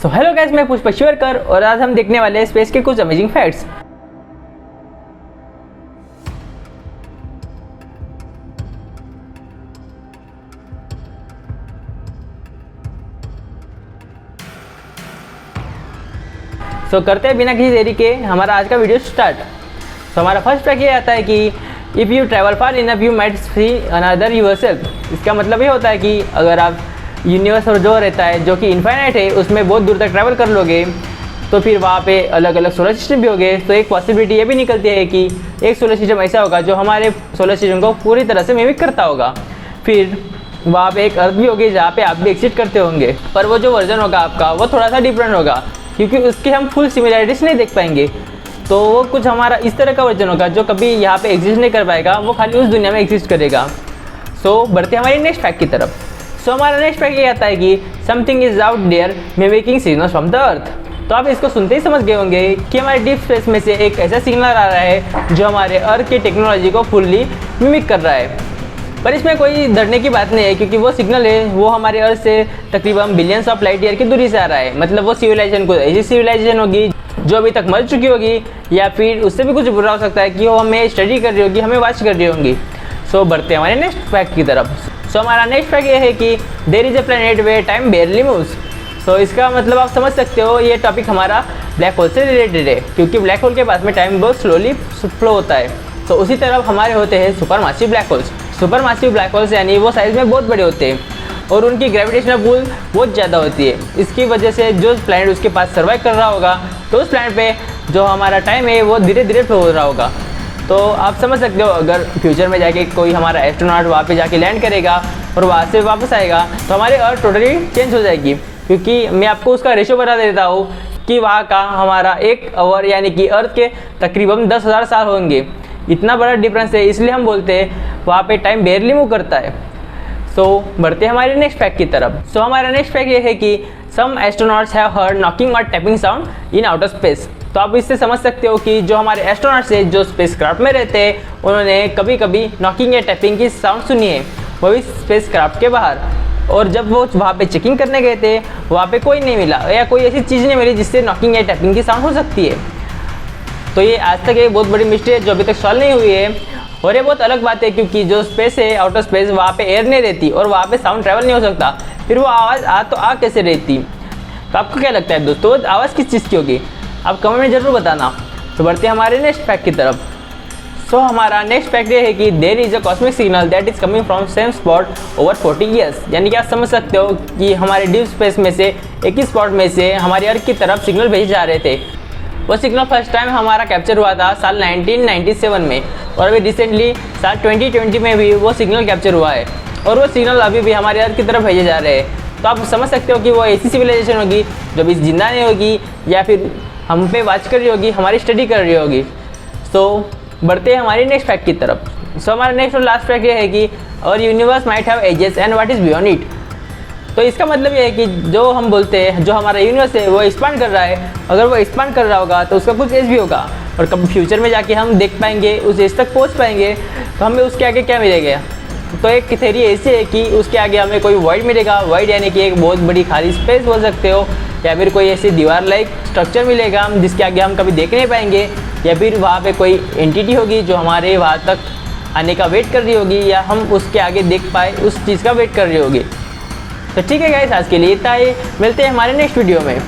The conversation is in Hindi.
सो हेलो गाइस, मैं पुष्प शिवरकर और आज हम देखने वाले हैं स्पेस के कुछ अमेजिंग फैक्ट्स। सो करते हैं बिना किसी देरी के हमारा आज का वीडियो स्टार्ट। तो हमारा फर्स्ट फैक्ट ये आता है कि if you travel far enough you might see another yourself. इसका मतलब ये होता है कि अगर आप यूनिवर्स जो रहता है जो कि इनफाइनाइट है उसमें बहुत दूर तक ट्रैवल कर लोगे तो फिर वहाँ पे अलग अलग सोलर सिस्टम भी होंगे। तो एक पॉसिबिलिटी ये भी निकलती है कि एक सोलर सिस्टम ऐसा होगा जो हमारे सोलर सिस्टम को पूरी तरह से मिमिक करता होगा। फिर वहाँ पे एक अर्थ भी होगी जहाँ पे आप भी एग्जिस्ट करते होंगे, पर वो जो वर्जन होगा आपका वो थोड़ा सा डिफरेंट होगा क्योंकि उसके हम फुल सिमिलैरिटीज नहीं देख पाएंगे। तो वो कुछ हमारा इस तरह का वर्जन होगा जो कभी यहाँ पे एग्जिस्ट नहीं कर पाएगा, वो खाली उस दुनिया में एग्जिस्ट करेगा। सो बढ़ते हमारी नेक्स्ट फैक्ट की तरफ। सो हमारा नेक्स्ट फैक्ट ये आता है कि something is out there mimicking signals from the earth. तो आप इसको सुनते ही समझ गए होंगे कि हमारे डीप स्पेस में से एक ऐसा सिग्नल आ रहा है जो हमारे अर्थ की टेक्नोलॉजी को फुल्ली मिमिक कर रहा है। पर इसमें कोई डरने की बात नहीं है क्योंकि वो सिग्नल है वो हमारे अर्थ से तकरीबन बिलियंस ऑफ लाइट ईयर की दूरी से आ रहा है। मतलब वो सिविलाइजेशन को ऐसी सिविलाइजेशन होगी जो अभी तक मर चुकी होगी या फिर उससे भी कुछ बुरा हो सकता है कि वो हमें स्टडी कर रही होगी, हमें वॉच कर रही होंगी। सो बढ़ते हैं हमारे नेक्स्ट फैक्ट की तरफ। सो हमारा नेक्स्ट फैक्ट ये है कि there is a planet where time barely moves. So इसका मतलब आप समझ सकते हो ये टॉपिक हमारा ब्लैक होल से रिलेटेड है क्योंकि ब्लैक होल के पास में टाइम बहुत स्लोली फ्लो होता है। तो उसी तरफ हमारे होते हैं super massive black holes. Super massive black holes यानी वो साइज़ में बहुत बड़े होते हैं और उनकी ग्रेविटेशनल पुल बहुत ज़्यादा होती है। इसकी वजह से जो प्लैनेट उसके पास सर्वाइव कर रहा होगा तो उस प्लैनेट पे जो हमारा टाइम है वो धीरे धीरे फ्लो हो रहा होगा। तो आप समझ सकते हो अगर फ्यूचर में जाके कोई हमारा एस्ट्रोनॉट वहाँ पे जाके लैंड करेगा और वहाँ से वापस आएगा तो हमारी अर्थ टोटली चेंज हो जाएगी। क्योंकि मैं आपको उसका रेशो बता देता हूँ कि वहाँ का हमारा 1 आवर यानी कि अर्थ के तकरीबन 10,000 साल होंगे। इतना बड़ा डिफरेंस है, इसलिए हम बोलते हैं वहाँ पे टाइम बेयरली मूव करता है। सो बढ़ते हैं हमारे नेक्स्ट फैक्ट की तरफ। सो हमारा नेक्स्ट फैक्ट ये है कि सम एस्ट्रोनॉट्स हैव हर्ड नॉकिंग और tapping sound in outer space. तो आप इससे समझ सकते हो कि जो हमारे एस्ट्रोनॉट्स है जो स्पेस क्राफ्ट में रहते हैं उन्होंने कभी कभी नॉकिंग या टैपिंग की साउंड सुनी है, वो भी स्पेस क्राफ्ट के बाहर। और जब वो वहाँ पे चेकिंग करने गए थे वहाँ पे कोई नहीं मिला या कोई ऐसी चीज़ नहीं मिली जिससे नॉकिंग या टैपिंग की साउंड हो सकती है। तो ये आज तक एक बहुत बड़ी मिस्ट्री है जो अभी तक सॉल्व नहीं हुई है। और ये बहुत अलग बात है क्योंकि जो स्पेस है आउटर स्पेस वहाँ पे एयर नहीं रहती और वहाँ पे साउंड ट्रैवल नहीं हो सकता, फिर वो आवाज़ तो आ कैसे रहती। तो आपको क्या लगता है दोस्तों आवाज़ किस चीज़ की होगी, आप कमेंट में ज़रूर बताना। तो बढ़ते हैं हमारे नेक्स्ट फैक्ट की तरफ। सो हमारा नेक्स्ट फैक्ट ये है कि there is a cosmic signal that is coming from same spot over 40 years. यानी कि आप समझ सकते हो कि हमारे डीप स्पेस में से एक ही स्पॉट में से हमारी अर्थ की तरफ सिग्नल भेजे जा रहे थे। वो सिग्नल फर्स्ट टाइम हमारा कैप्चर हुआ था साल 1997 में और अभी रिसेंटली साल 2020 में भी वो सिग्नल कैप्चर हुआ है और वो सिग्नल अभी भी हमारे अर्थ की तरफ भेजे जा रहे हैं। तो आप समझ सकते हो कि वो ऐसी सिविलाइजेशन होगी जो भी जिंदा नहीं होगी या फिर हम पे वॉच कर रही होगी, हमारी स्टडी कर रही होगी। तो बढ़ते हैं हमारी नेक्स्ट फैक्ट की तरफ। सो हमारा नेक्स्ट और लास्ट फैक्ट ये है कि और universe might have edges and what is beyond it. तो इसका मतलब ये है कि जो हम बोलते हैं जो हमारा यूनिवर्स है वो एक्सपांड कर रहा है, अगर वो एक्सपांड कर रहा होगा तो उसका कुछ एज भी होगा और कभी फ्यूचर में जाके हम देख पाएंगे उस एज तक पहुंच पाएंगे तो हमें उसके आगे क्या मिलेगा। तो एक थ्योरी ऐसी है कि उसके आगे हमें कोई वॉइड मिलेगा। वॉइड यानी कि एक बहुत बड़ी खाली स्पेस बोल सकते हो या फिर कोई ऐसी दीवार लाइक स्ट्रक्चर मिलेगा जिसके आगे हम कभी देख नहीं पाएंगे या फिर वहाँ पे कोई एंटिटी होगी जो हमारे वहाँ तक आने का वेट कर रही होगी या हम उसके आगे देख पाए उस चीज़ का वेट कर रही होगी। तो ठीक है गाइस, आज के लिए इतना ही, मिलते हैं हमारे नेक्स्ट वीडियो में।